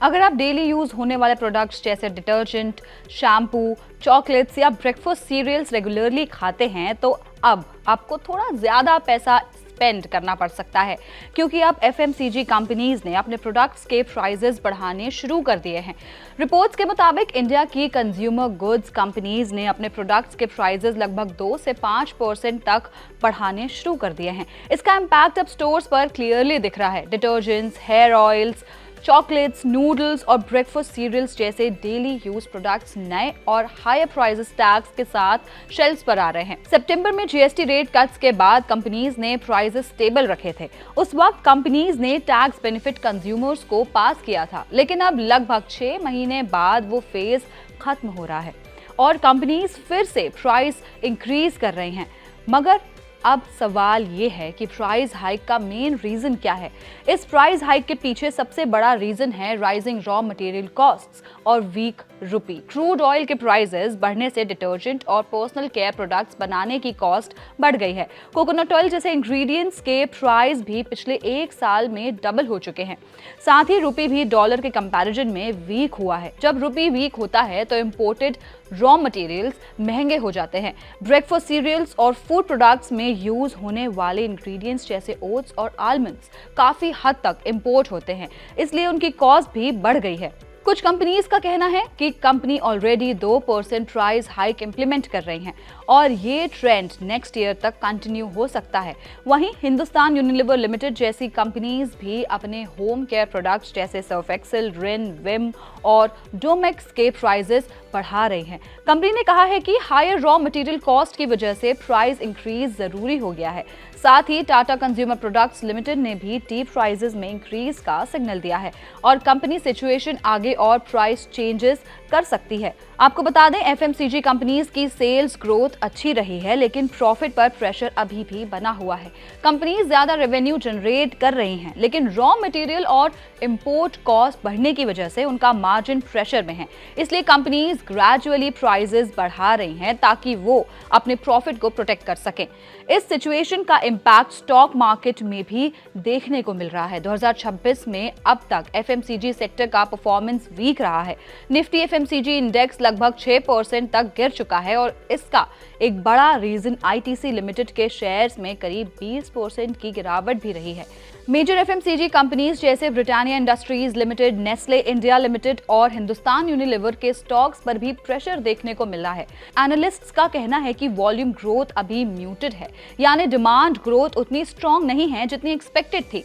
अगर आप daily use होने वाले प्रोडक्ट्स जैसे डिटर्जेंट, शैम्पू, चॉकलेट्स या ब्रेकफास्ट सीरियल्स रेगुलरली खाते हैं तो अब आपको थोड़ा ज्यादा पैसा स्पेंड करना पड़ सकता है, क्योंकि अब एफएमसीजी कंपनीज ने अपने प्रोडक्ट्स के प्राइसेस बढ़ाने शुरू कर दिए हैं। रिपोर्ट्स के मुताबिक इंडिया की कंज्यूमर गुड्स कंपनीज ने अपने प्रोडक्ट्स के प्राइसेस लगभग 2 से 5% तक बढ़ाने शुरू कर दिए हैं। इसका इम्पैक्ट अब स्टोर्स पर क्लियरली दिख रहा है। Detergents, hair oils, chocolates, noodles और ब्रेकफास्ट सीरियल्स जैसे डेली यूज प्रोडक्ट्स नए और हायर प्राइसेस टैक्स के साथ शेल्फ्स पर आ रहे हैं। सितंबर में जीएसटी रेट कट्स के बाद कंपनीज ने प्राइसेस स्टेबल रखे थे। उस वक्त कंपनीज ने टैक्स बेनिफिट कंज्यूमर्स को पास किया था, लेकिन अब लगभग 6 महीने बाद वो फेज खत्म हो रहा है और कंपनीज फिर से प्राइस इंक्रीज कर रही हैं। मगर अब सवाल ये है कि प्राइस हाइक का मेन रीजन क्या है। इस प्राइस हाइक के पीछे सबसे बड़ा रीजन है राइजिंग रॉ मटेरियल कॉस्ट्स और वीक रुपी। क्रूड ऑयल के प्राइसेस बढ़ने से डिटर्जेंट और पर्सनल केयर प्रोडक्ट्स बनाने की कॉस्ट बढ़ गई है। कोकोनट ऑयल जैसे इंग्रेडिएंट्स के प्राइस भी पिछले 1 साल में डबल हो चुके हैं। साथ ही रुपी भी डॉलर के कंपैरिजन में वीक हुआ है। जब रुपी वीक होता है तो इंपोर्टेड रॉ मटेरियल्स महंगे हो जाते हैं। ब्रेकफास्ट सीरियल्स और फूड प्रोडक्ट्स में यूज होने वाले इंग्रेडिएंट्स जैसे ओट्स और आलमंड्स काफी हद तक इंपोर्ट होते हैं, इसलिए उनकी कॉस्ट भी बढ़ गई है। कुछ कंपनीज का कहना है कि company already 2% price hike implement कर रही हैं और ये ट्रेंड नेक्स्ट ईयर तक कंटिन्यू हो सकता है। वहीं हिंदुस्तान यूनिलीवर लिमिटेड जैसी कंपनीज भी अपने होम केयर प्रोडक्ट्स जैसे सर्फ एक्सेल, रिन, विम और डोमेक्स के प्राइसेस बढ़ा रही हैं। कंपनी ने कहा है कि हायर रॉ मटेरियल कॉस्ट की वजह से प्राइस इंक्रीज जरूरी हो गया है। साथ ही टाटा कंज्यूमर प्रोडक्ट्स लिमिटेड ने भी टी प्राइसेस में इंक्रीज का सिग्नल दिया है और कंपनी सिचुएशन आगे और प्राइस चेंजेस कर सकती है। आपको बता दें, एफएमसीजी कंपनीज की सेल्स ग्रोथ अच्छी रही है, लेकिन प्रॉफिट पर प्रेशर अभी भी बना हुआ है। कंपनीज ज्यादा रेवेन्यू जनरेट कर रही हैं, लेकिन रॉ मटेरियल और इंपोर्ट कॉस्ट बढ़ने की वजह से उनका मार्जिन प्रेशर में है। इसलिए कंपनीज ग्रेजुअली प्राइसेस बढ़ा रही हैं ताकि वो अपने प्रॉफिट को प्रोटेक्ट कर सकें। इस सिचुएशन का इम्पैक्ट स्टॉक मार्केट में भी देखने को मिल रहा है। 2026 में अब तक एफएमसीजी सेक्टर का परफॉर्मेंस वीक रहा है। निफ्टी एफएमसीजी इंडेक्स लगभग 6% तक गिर चुका है और इसका एक बड़ा रीजन आईटीसी लिमिटेड के शेयर्स में करीब 20% की गिरावट भी रही है। मेजर एफएमसीजी कंपनीज जैसे Britannia industries limited, Nestle India limited और हिंदुस्तान यूनिलीवर के स्टॉक्स पर भी प्रेशर देखने को मिला है। एनालिस्ट्स का कहना है कि वॉल्यूम ग्रोथ अभी म्यूटेड है, यानी डिमांड ग्रोथ उतनी स्ट्रॉन्ग नहीं है जितनी एक्सपेक्टेड थी।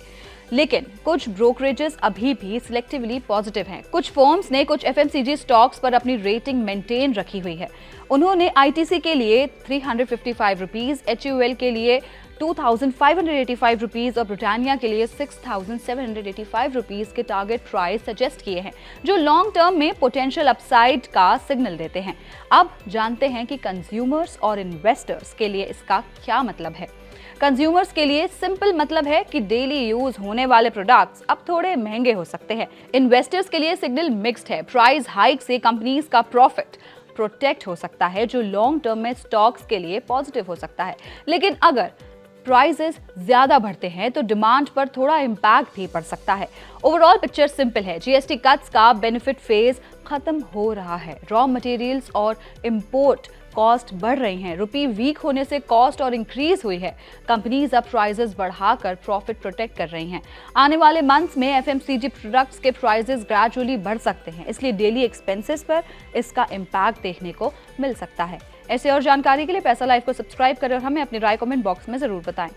लेकिन कुछ ब्रोकरेजेस अभी भी सिलेक्टिवली पॉजिटिव हैं। कुछ फर्म्स ने कुछ एफएमसीजी स्टॉक्स पर अपनी रेटिंग मेंटेन रखी हुई है। उन्होंने आईटीसी के लिए 355 रुपीज, एचयूएल के लिए 2585 रुपीज और ब्रिटानिया के लिए 6785 रुपीज के टारगेट प्राइस सजेस्ट किए हैं, जो लॉन्ग टर्म में पोटेंशियल अपसाइड का सिग्नल देते हैं। अब जानते हैं कि कंज्यूमर्स और इन्वेस्टर्स के लिए इसका क्या मतलब है। कंज्यूमर्स के लिए सिंपल मतलब है कि डेली यूज होने वाले प्रोडक्ट्स अब थोड़े महंगे हो सकते हैं। इन्वेस्टर्स के लिए सिग्नल मिक्स्ड है। प्राइस हाइक से कंपनीज का प्रॉफिट प्रोटेक्ट हो सकता है, जो लॉन्ग टर्म में स्टॉक्स के लिए पॉजिटिव हो सकता है। लेकिन अगर प्राइसेस ज्यादा बढ़ते हैं तो डिमांड पर थोड़ा इम्पैक्ट भी पड़ सकता है। ओवरऑल पिक्चर सिंपल है। जीएसटी कट्स का बेनिफिट फेज खत्म हो रहा है। रॉ मटेरियल्स और इंपोर्ट कॉस्ट बढ़ रही हैं। रुपी वीक होने से कॉस्ट और इंक्रीज हुई है। कंपनीज अब प्राइसेस बढ़ाकर प्रॉफिट प्रोटेक्ट कर रही हैं। आने वाले मंथ्स में एफएमसीजी प्रोडक्ट्स के प्राइसेस ग्रेजुअली बढ़ सकते हैं, इसलिए डेली एक्सपेंसेस पर इसका इम्पैक्ट देखने को मिल सकता है। ऐसे और जानकारी के लिए पैसा लाइव को सब्सक्राइब करें और हमें अपनी राय कमेंट बॉक्स में जरूर बताएं।